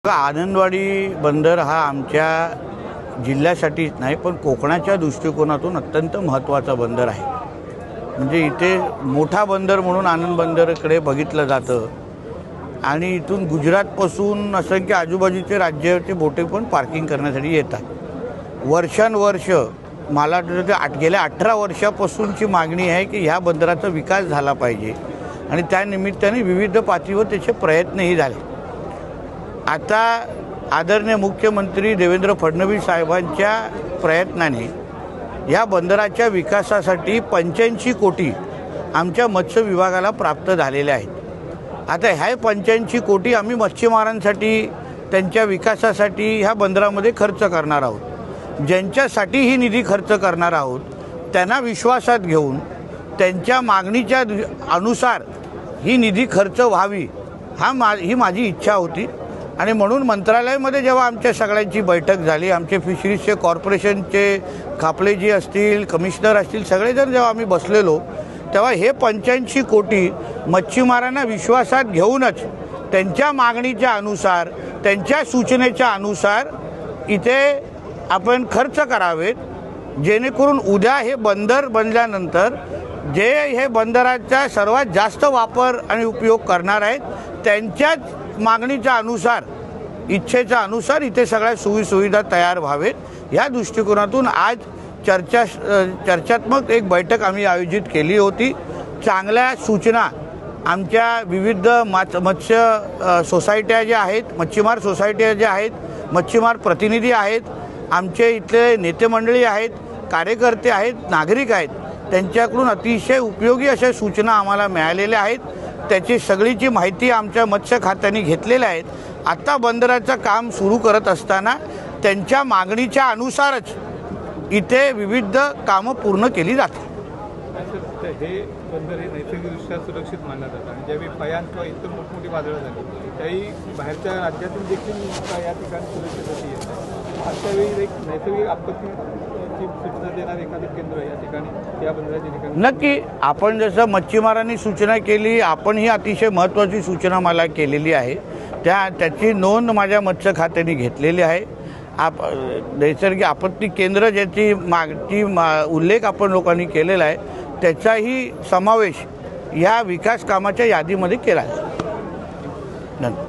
आनंदवाडी बंदर हा आमच्या जिल्ह्यासाठीच नाही पण कोकणाच्या दृष्टिकोनातून अत्यंत महत्त्वाचा बंदर आहे। म्हणजे इथे मोठा बंदर म्हणून आनंद बंदरकडे बघितलं जातं आणि इथून गुजरातपासून असंख्य आजूबाजूचे राज्याचे बोटे पण पार्किंग करण्यासाठी येतात। वर्षानुवर्ष मला वाटतं गेल्या 18 वर्षापासूनची मागणी आहे की ह्या बंदराचा विकास झाला पाहिजे आणि त्या निमित्ताने विविध पातळीवर त्याचे प्रयत्नही झाले। आता आदरणीय मुख्यमंत्री देवेंद्र फडणवीस साहेबांच्या प्रयत्नाने या बंदराच्या विकासासाठी 85 कोटी आमच्या मत्स्य विभागाला प्राप्त झालेले आहेत। आता ह्या 85 कोटी आम्ही मच्छीमारांसाठी त्यांच्या विकासासाठी ह्या बंदरामध्ये खर्च करणार आहोत। ज्यांच्यासाठी ही निधी खर्च करणार आहोत त्यांना विश्वासात घेऊन त्यांच्या मागणीच्या अनुसार ही निधी खर्च व्हावी ही माझी इच्छा होती आणि म्हणून मंत्रालयामध्ये जेव्हा आमच्या सगळ्यांची बैठक झाली, आमचे फिशरीजचे कॉर्पोरेशनचे खापले जी असतील, कमिशनर असतील, सगळेजण जेव्हा आम्ही बसलेलो तेव्हा हे 85 कोटी मच्छीमारांना विश्वासात घेऊनच त्यांच्या मागणीच्या अनुसार त्यांच्या सूचनेच्या अनुसार इथे आपण खर्च करावेत, जेणेकरून उद्या हे बंदर बनल्यानंतर जे हे बंदराचा सर्वात जास्त वापर आणि उपयोग करणार आहेत त्यांच्याच मागणीच्या अनुसार इच्छेच्या अनुसार इथे सगळ्या सुविधा तयार व्हावेत या दृष्टिकोनातून आज चर्चात्मक एक बैठक आम्ही आयोजित केली होती। चांगल्या सूचना आमच्या विविध मत्स्य सोसायट्या ज्या आहेत, मच्छीमार सोसायट्या ज्या आहेत, मच्छीमार प्रतिनिधी आहेत, आमचे इथले नेते मंडळी आहेत, कार्यकर्ते आहेत, नागरिक आहेत, त्यांच्याकडून अतिशय उपयोगी अशा सूचना आम्हाला मिळालेल्या आहेत। त्याची सगळीची माहिती आमच्या मत्स्य खात्याने घेतलेल्या आहेत। आता बंदराचं काम सुरू करत असताना त्यांच्या मागणीच्या अनुसारच इथे विविध कामं पूर्ण केली जातात। हे बंदर हे नैसर्गिकदृष्ट्या सुरक्षित मानलं जातं आणि ज्यावेळी फयान किंवा इतर मोठमोठी वादळं झाली त्यावेळी बाहेरच्या राज्यातून देखील या ठिकाणी सुरक्षितता येते। अशावेळी एक नैसर्गिक आपत्तीची सूचना देणार एखादं केंद्र या ठिकाणी या बंदराच्या ठिकाणी नक्की आपण जसं मच्छीमारांनी सूचना केली, आपण ही अतिशय महत्त्वाची सूचना मला केलेली आहे। त्याची नोंद माझ्या मत्स्य खात्याने घेतलेली आहे। नैसर्गिक आपत्ती केंद्र ज्याची उल्लेख आपण लोकांनी केलेला आहे त्याचाही समावेश या विकास कामाच्या यादीमध्ये केला आहे। धन्यवाद।